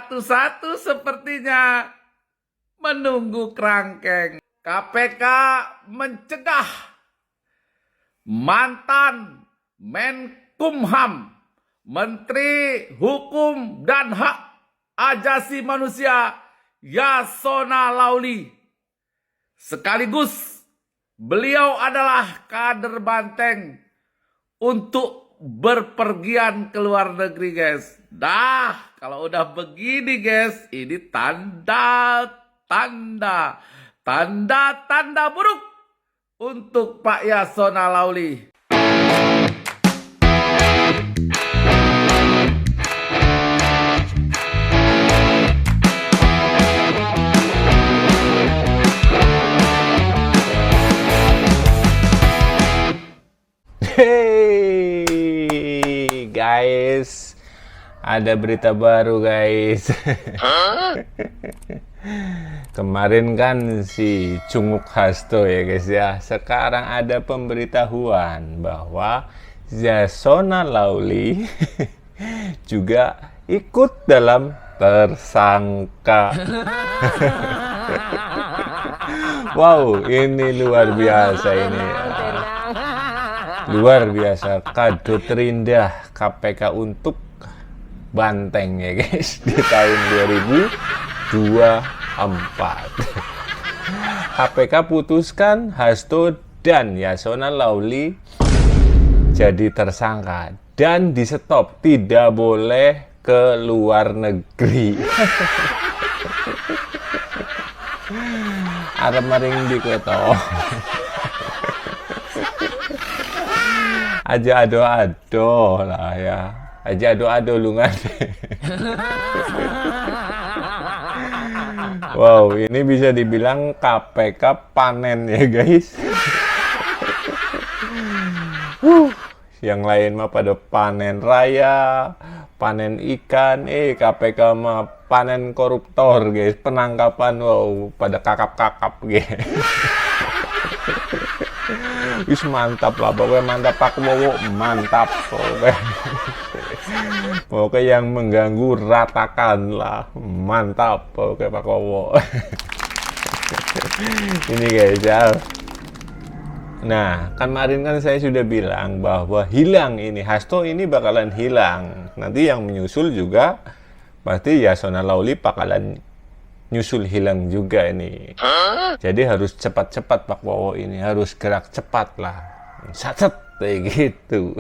satu-satu sepertinya menunggu kerangkeng. KPK mencegah mantan Menkumham, Menteri Hukum dan Hak Asasi Manusia Yasona Lauli. Sekaligus beliau adalah kader Banteng untuk berpergian ke luar negeri, guys. Kalau udah begini, guys, ini tanda buruk untuk Pak Yasona Lauli. Hey guys, ada berita baru guys. Kemarin kan si Cunguk Hasto ya guys ya. Sekarang ada pemberitahuan bahwa Yasona Lauli juga ikut dalam tersangka. Wow, ini luar biasa ini. Luar biasa, kado terindah KPK untuk Banteng ya guys di tahun 2024. KPK putuskan Hasto dan Yasona Lauli jadi tersangka dan di stop, tidak boleh ke luar negeri. Arep maring di kota. Aja ado-ado lah ya. Aja ado-ado lungan. Wow, ini bisa dibilang KPK panen ya guys. Yang lain mah pada panen raya, panen ikan. KPK mah panen koruptor guys. Penangkapan, wow, pada kakap-kakap guys. Wis mantap lah, pokoknya mantap Pak Wowo, mantap pokoknya yang mengganggu ratakan lah, mantap pokoknya Pak Wowo. Ini guys ya. Nah, kemarin kan saya sudah bilang bahwa hilang ini, Hasto ini bakalan hilang. Nanti yang menyusul juga pasti Yasona Lauli bakalan nyusul hilang juga ini. Jadi harus cepat-cepat Pak Wowo ini, harus gerak cepat lah. Sacet kayak gitu.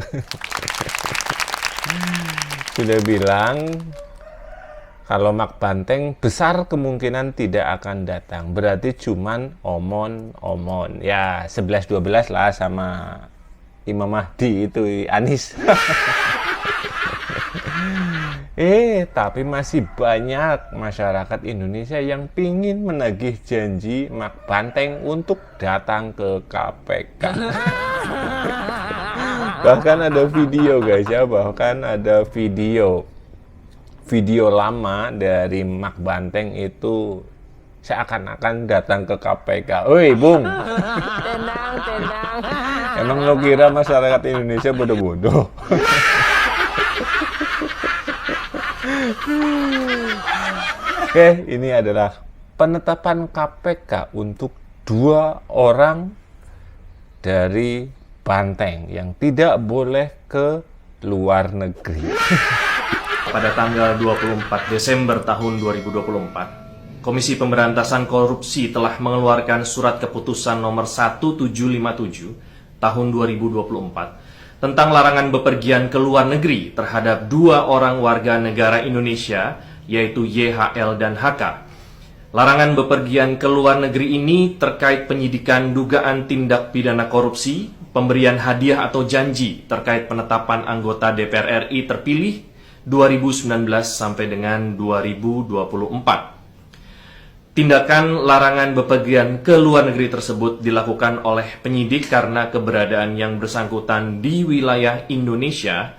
Sudah bilang kalau Mak Banteng besar kemungkinan tidak akan datang. Berarti cuman omon-omon. Ya 11-12 lah sama Imam Mahdi itu Anies. Tapi masih banyak masyarakat Indonesia yang pingin menagih janji Mak Banteng untuk datang ke KPK. Bahkan ada video guys ya, bahkan ada video lama dari Mak Banteng itu seakan-akan datang ke KPK. Oi, Bung. Tenang. Emang lo kira masyarakat Indonesia bodoh-bodoh? Oke, ini adalah penetapan KPK untuk 2 orang dari Banteng yang tidak boleh ke luar negeri. Pada tanggal 24 Desember tahun 2024, Komisi Pemberantasan Korupsi telah mengeluarkan surat keputusan nomor 1757 tahun 2024 tentang larangan bepergian ke luar negeri terhadap 2 orang warga negara Indonesia, yaitu YHL dan HK. Larangan bepergian ke luar negeri ini terkait penyidikan dugaan tindak pidana korupsi, pemberian hadiah atau janji terkait penetapan anggota DPR RI terpilih 2019 sampai dengan 2024. Tindakan larangan bepergian ke luar negeri tersebut dilakukan oleh penyidik karena keberadaan yang bersangkutan di wilayah Indonesia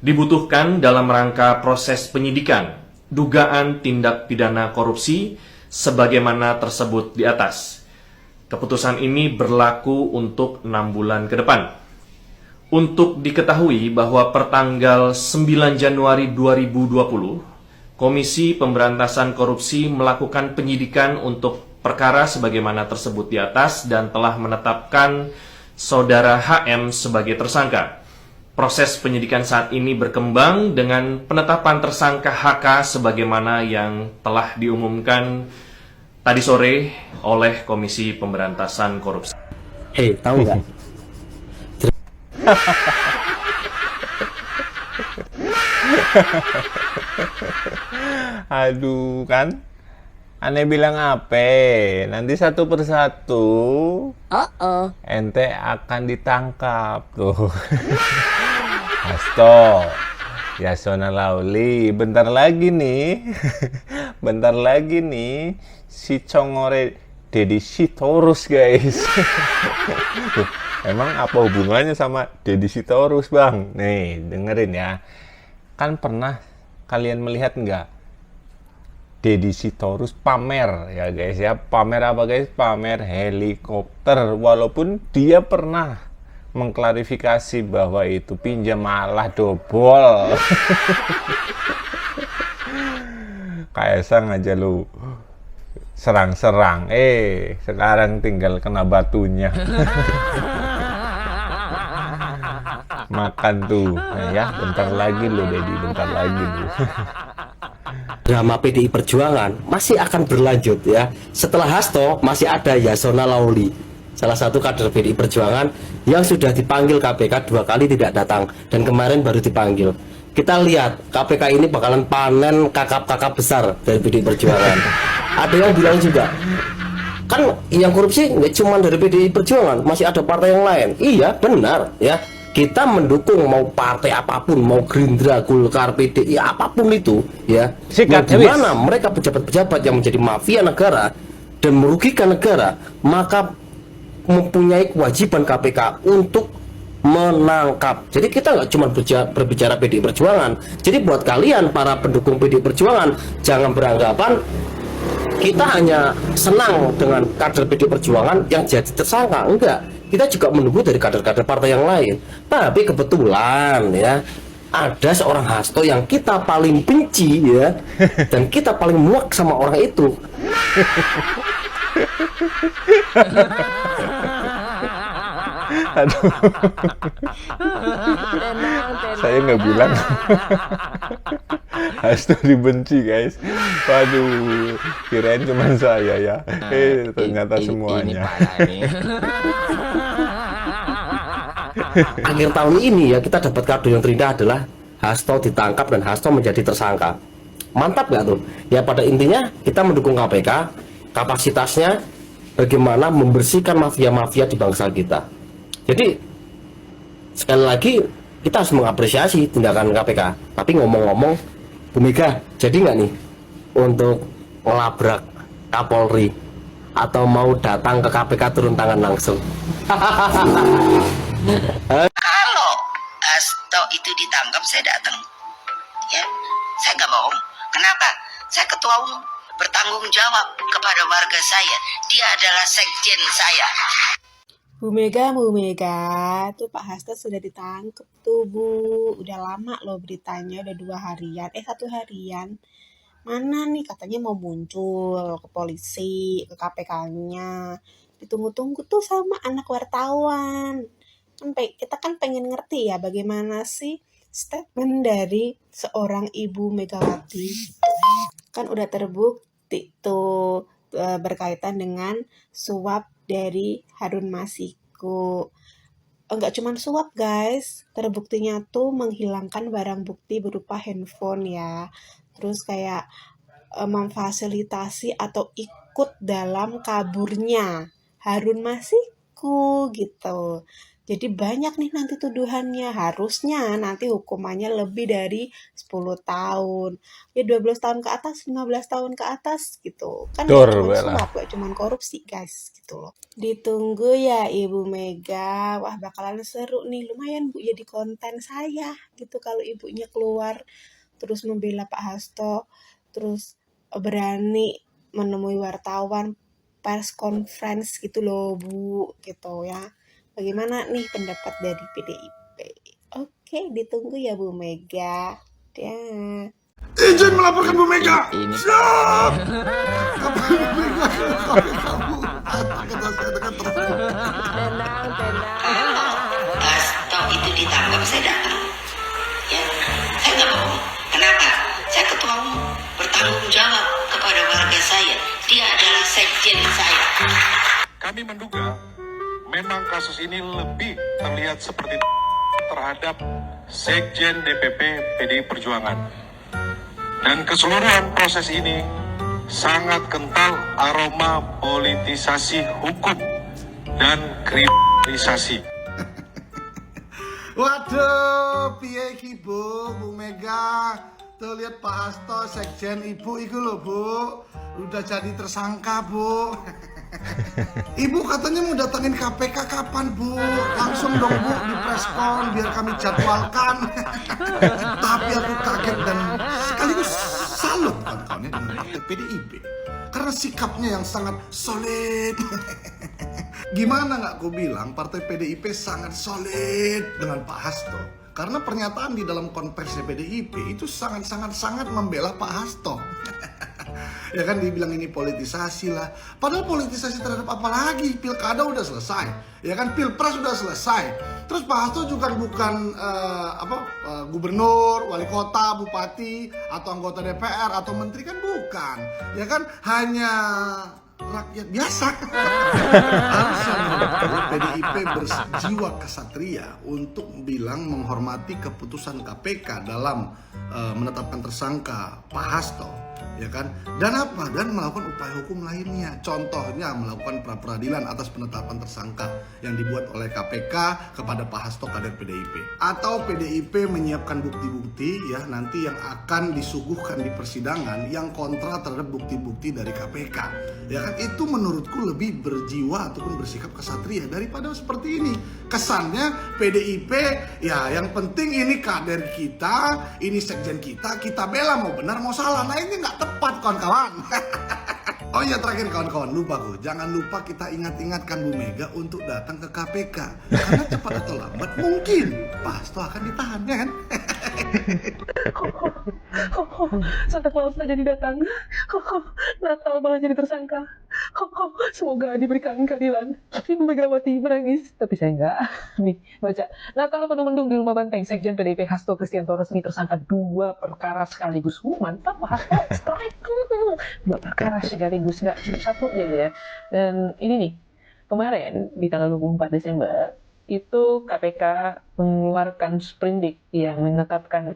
dibutuhkan dalam rangka proses penyidikan dugaan tindak pidana korupsi sebagaimana tersebut di atas. Keputusan ini berlaku untuk 6 bulan ke depan. Untuk diketahui bahwa pertanggal 9 Januari 2020 Komisi Pemberantasan Korupsi melakukan penyidikan untuk perkara sebagaimana tersebut di atas dan telah menetapkan Saudara HM sebagai tersangka. Proses penyidikan saat ini berkembang dengan penetapan tersangka HK sebagaimana yang telah diumumkan tadi sore oleh Komisi Pemberantasan Korupsi. Hei, tahu nggak? Aduh kan, aneh bilang apa? Nanti satu persatu ente akan ditangkap tuh. Hasto, Yasona Lauli, bentar lagi nih, bentar lagi nih si Congore Deddy Sitorus guys. Tuh, emang apa hubungannya sama Deddy Sitorus bang? Nih dengerin ya, kan pernah kalian melihat nggak Deddy Sitorus pamer ya guys ya, pamer apa guys? Pamer helikopter, walaupun dia pernah mengklarifikasi bahwa itu pinjam malah dobol. Kaisang aja lu serang-serang, sekarang tinggal kena batunya. Makan tuh, nah, ya bentar lagi lu Deddy, bentar lagi lu. Drama PDI Perjuangan masih akan berlanjut ya. Setelah Hasto masih ada Yasona Lauli, salah satu kader PDI Perjuangan yang sudah dipanggil KPK 2 kali tidak datang dan kemarin baru dipanggil. Kita lihat KPK ini bakalan panen kakap-kakap besar dari PDI Perjuangan. Ada yang bilang juga, kan yang korupsi nggak cuma dari PDI Perjuangan, masih ada partai yang lain. Iya benar ya, kita mendukung mau partai apapun, mau Gerindra, Golkar, PDI, apapun itu ya. Sikat, Gimana mereka pejabat-pejabat yang menjadi mafia negara dan merugikan negara, maka mempunyai kewajiban KPK untuk menangkap. Jadi kita nggak cuma berbicara PDI Perjuangan. Jadi buat kalian para pendukung PDI Perjuangan, jangan beranggapan kita hanya senang dengan kader PDI Perjuangan yang jadi tersangka. Enggak, kita juga menunggu dari kader-kader partai yang lain. Tapi kebetulan ya, ada seorang Hasto yang kita paling benci ya, dan kita paling muak sama orang itu. Aduh, saya nggak bilang. Hasto dibenci guys. Waduh, kirain cuma saya ya. Ternyata semuanya. Akhir tahun ini ya, kita dapat kado yang terindah adalah Hasto ditangkap dan Hasto menjadi tersangka. Mantap nggak tuh? Ya pada intinya kita mendukung KPK, kapasitasnya bagaimana membersihkan mafia-mafia di bangsa kita. Jadi sekali lagi kita harus mengapresiasi tindakan KPK. Tapi ngomong-ngomong, Bu Mega jadi nggak nih untuk ngelabrak Kapolri atau mau datang ke KPK turun tangan langsung? Kalau Hasto itu ditangkap, saya datang. Ya, saya nggak bohong. Kenapa? Saya ketua umum, bertanggung jawab kepada warga saya. Dia adalah sekjen saya. Bu Mega, tuh Pak Hasto sudah ditangkap tuh Bu. Udah lama loh beritanya, udah 2 harian, 1 harian. Mana nih katanya mau muncul ke polisi, ke KPK-nya. Ditunggu-tunggu tuh sama anak wartawan. Kita kan pengen ngerti ya bagaimana sih statement dari seorang Ibu Megawati. Kan udah terbukti tuh berkaitan dengan suap dari Harun Masiku. Enggak cuma suap guys, terbuktinya tuh menghilangkan barang bukti berupa handphone ya. Terus kayak memfasilitasi atau ikut dalam kaburnya Harun Masiku gitu. Jadi banyak nih nanti tuduhannya, harusnya nanti hukumannya lebih dari 10 tahun. Ya 12 tahun ke atas, 15 tahun ke atas gitu. Kan gak cuma suap, gak cuma korupsi guys gitu loh. Ditunggu ya Ibu Mega, wah bakalan seru nih, lumayan Bu jadi konten saya gitu kalau ibunya keluar terus membela Pak Hasto, terus berani menemui wartawan, press conference gitu loh Bu gitu ya. Bagaimana nih pendapat dari PDIP? Oke, ditunggu ya Bu Mega. Dah. Izin melaporkan Bu Mega. Siap. Kapan Bu Mega ke KPK, Bu? Kata saya dengan terus. Hasto itu ditangkap saya datang. Ya, saya nggak bohong. Kenapa? Saya ketua umum, bertanggung jawab kepada warga saya. Dia adalah sekjen saya. Kami menduga memang kasus ini lebih terlihat seperti terhadap Sekjen DPP PDI Perjuangan. Dan keseluruhan proses ini sangat kental aroma politisasi hukum dan kriminalisasi. Waduh, piye iki Bu Mega? Tuh lihat Pak Hasto, sekjen Ibu itu loh Bu. Udah jadi tersangka Bu. Ibu katanya mau datangin KPK kapan Bu? Langsung dong Bu di preskon biar kami jadwalkan. Tapi aku kaget dan sekaligus salut kawan-kawannya dengan partai PDIP karena sikapnya yang sangat solid. Gimana nggak aku bilang partai PDIP sangat solid dengan Pak Hasto? Karena pernyataan di dalam konferensi PDIP itu sangat membela Pak Hasto. Ya kan dibilang ini politisasi lah. Padahal politisasi terhadap apa lagi? Pilkada udah selesai. Ya kan pilpres udah selesai. Terus Pak Hasto juga bukan gubernur, wali kota, bupati, atau anggota DPR atau menteri kan bukan. Ya kan hanya rakyat biasa. Harusnya PDIP berjiwa kesatria untuk bilang menghormati keputusan KPK dalam menetapkan tersangka Pak Hasto, ya kan? Dan melakukan upaya hukum lainnya. Contohnya melakukan pra-peradilan atas penetapan tersangka yang dibuat oleh KPK kepada Pak Hasto kader PDIP. Atau PDIP menyiapkan bukti-bukti ya nanti yang akan disuguhkan di persidangan yang kontra terhadap bukti-bukti dari KPK. Ya kan itu menurutku lebih berjiwa ataupun bersikap kesatria daripada seperti ini. Kesannya PDIP ya yang penting ini kader kita, ini sekjen kita bela mau benar mau salah. Nah ini nggak tepat kawan-kawan. Oh iya terakhir kawan-kawan, jangan lupa kita ingat-ingatkan Bu Mega untuk datang ke KPK. Karena cepat atau lambat mungkin Pak Hasto akan ditahan ya kan. Santa Claus tak jadi datang. Natal malah jadi tersangka. Semoga diberikan keadilan. Ibu Megawati menangis, tapi saya enggak. Nih, baca. Natal penuh mendung di rumah banteng. Sekjen PDIP Hasto Kristianto resmi tersangka 2 perkara sekaligus. Mantap, Pak Hasto. Strike. 2 perkara sekaligus, nggak cuma 1 aja ya. Dan ini nih, kemarin di tanggal 24 Desember, itu KPK mengeluarkan sprindik yang menetapkan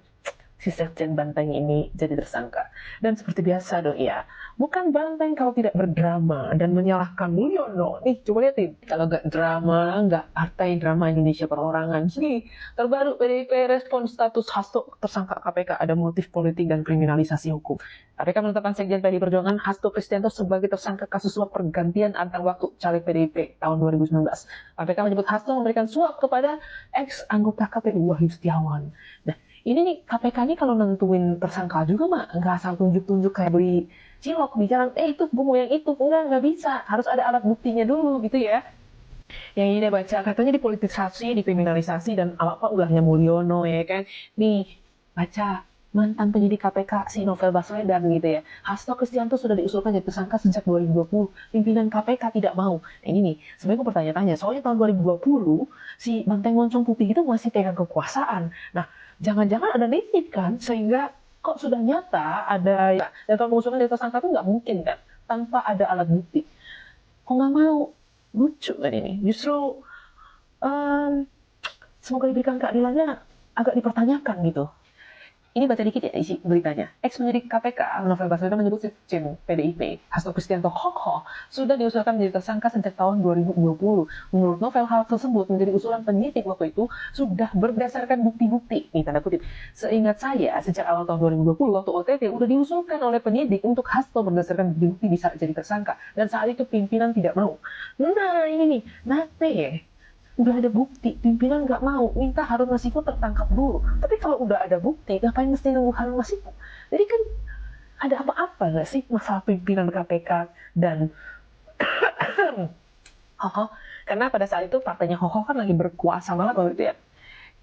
si Sekjen Banteng ini jadi tersangka. Dan seperti biasa dong ya, bukan Banteng kalau tidak berdrama dan menyalahkan Mulyono. Nih coba lihat nih, kalau nggak drama, nggak Partai Drama Indonesia Perorangan. Nih, terbaru PDIP respon status Hasto tersangka KPK ada motif politik dan kriminalisasi hukum. KPK menetapkan Sekjen PDI Perjuangan Hasto Kristianto sebagai tersangka kasus suap pergantian antar waktu caleg PDIP tahun 2019. KPK menyebut Hasto memberikan suap kepada ex anggota KPU Wahyu Setiawan. Nah, ini nih KPK ini kalau nentuin tersangka juga mah nggak asal tunjuk-tunjuk kayak beli cilok di jalan, itu gue mau yang itu, nggak bisa, harus ada alat buktinya dulu gitu ya. Yang ini baca katanya dipolitisasi, dikriminalisasi dan apa ulahnya Mulyono ya kan. Nih baca mantan penyidik KPK si Novel Baswedan gitu ya. Hasto Kristianto sudah diusulkan jadi tersangka sejak 2020. Pimpinan KPK tidak mau. Nah ini nih, sebenarnya gue bertanya-tanya, soalnya tahun 2020 si Banteng Moncong Putih itu masih pegang kekuasaan. Nah, jangan-jangan ada nitip kan, sehingga kok sudah nyata ada ya, dan kalau mengusulkan jadi tersangka itu nggak mungkin kan, tanpa ada alat bukti. Kok nggak mau? Lucu kan ini. Justru semoga diberikan keadilannya agak dipertanyakan gitu. Ini baca dikit ya isi beritanya. Ex penyidik KPK Novel Baswedan menyebut Sekjen PDIP Hasto Kristianto sudah diusulkan menjadi tersangka sejak tahun 2020. Menurut Novel, hal tersebut menjadi usulan penyidik waktu itu sudah berdasarkan bukti-bukti. Ini tanda kutip. Seingat saya, sejak awal tahun 2020 waktu OTT udah diusulkan oleh penyidik untuk Hasto berdasarkan bukti bisa jadi tersangka. Dan saat itu pimpinan tidak mau. Nah ini nih, nanti ya. Udah ada bukti, pimpinan nggak mau, minta Harun Masiku tertangkap dulu. Tapi kalau udah ada bukti, ngapain mesti nunggu Harun Masiku? Jadi kan ada apa-apa nggak sih masalah pimpinan KPK dan Hoho? Karena pada saat itu partainya Hoho kan lagi berkuasa banget waktu itu ya.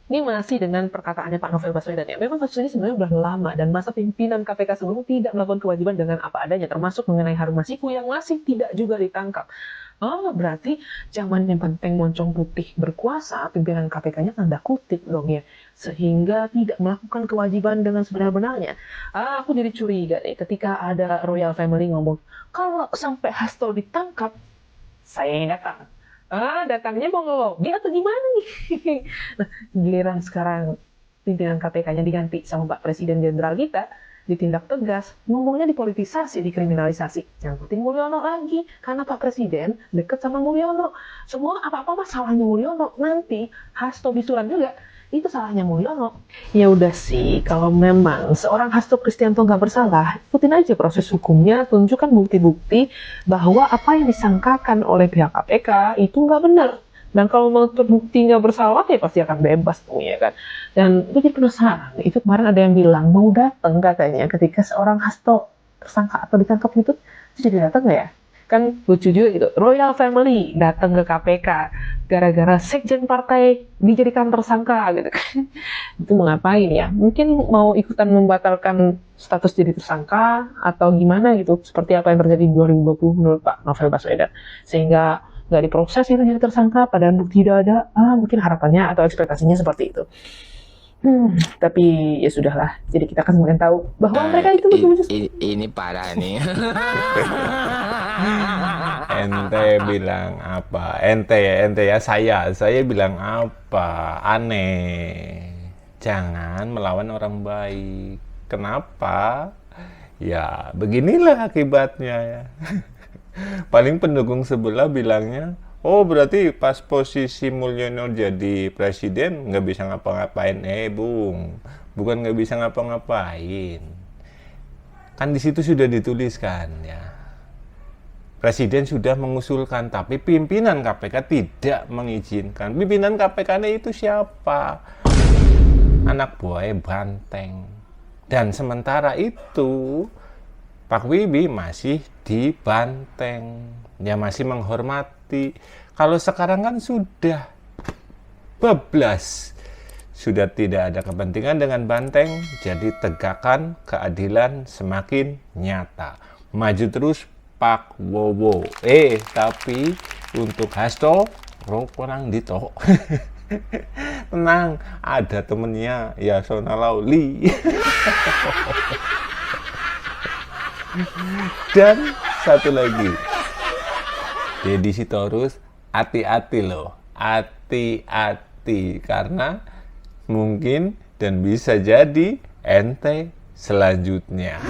Ini masih dengan perkataannya Pak Novel Baswedan ya. Memang kasus ini sebenarnya sudah lama dan masa pimpinan KPK sebelumnya tidak melakukan kewajiban dengan apa adanya, termasuk mengenai Harun Masiku yang masih tidak juga ditangkap. Oh, berarti zamannya Banteng Moncong Putih berkuasa, pimpinan KPK-nya tanda kutip dong ya, sehingga tidak melakukan kewajiban dengan sebenar-benarnya. Aku jadi curiga deh ketika ada Royal Family ngomong, kalau sampai Hasto ditangkap, saya yang datang. Datangnya mau ngelobi atau gimana nih? Nah, giliran sekarang pimpinan KPK-nya diganti sama Pak Presiden Jenderal kita, ditindak tegas, ngomongnya dipolitisasi, dikriminalisasi. Yang penting Mulyono lagi, karena Pak Presiden deket sama Mulyono. Semua apa-apa masalahnya Mulyono. Nanti Hasto bisulan juga, itu salahnya Mulyono. Ya udah sih, kalau memang seorang Hasto Kristianto nggak bersalah, ikutin aja proses hukumnya, tunjukkan bukti-bukti bahwa apa yang disangkakan oleh pihak KPK itu nggak benar. Dan kalau mau terbukti nggak bersalah, ya pasti akan bebas tuh ya kan. Dan itu jadi penasaran, itu kemarin ada yang bilang mau datang katanya ketika seorang Hasto tersangka atau ditangkap itu jadi datang nggak ya? Kan lucu juga gitu, Royal Family datang ke KPK gara-gara sekjen partai dijadikan tersangka gitu kan. Itu mau ngapain ya? Mungkin mau ikutan membatalkan status jadi tersangka atau gimana gitu, seperti apa yang terjadi di 2020 menurut Pak Novel Baswedan, sehingga nggak diproses itu jadi tersangka padahal bukti tidak ada. Mungkin harapannya atau ekspektasinya seperti itu. Tapi ya sudahlah, jadi kita akan semakin tahu bahwa mereka itu betul-betul ini parah nih. Ente bilang apa? Ente ya saya bilang apa? Aneh. Jangan melawan orang baik. Kenapa? Ya beginilah akibatnya ya. Paling pendukung sebelah bilangnya, oh berarti pas posisi Mulyono jadi presiden nggak bisa ngapa-ngapain. Bung, bukan nggak bisa ngapa-ngapain. Kan di situ sudah dituliskan ya. Presiden sudah mengusulkan, tapi pimpinan KPK tidak mengizinkan. Pimpinan KPK-nya itu siapa? Anak buah Banteng. Dan sementara itu Pak Wibi masih di Banteng, ya masih menghormati. Kalau sekarang kan sudah bablas, sudah tidak ada kepentingan dengan Banteng, jadi tegakkan keadilan semakin nyata. Maju terus Pak Wowo. Tapi untuk Hasto, kurang dito. Tenang, ada temennya Yasona Lauli. Dan satu lagi, Deddy Sitorus, hati-hati loh, hati-hati, karena mungkin dan bisa jadi ente selanjutnya.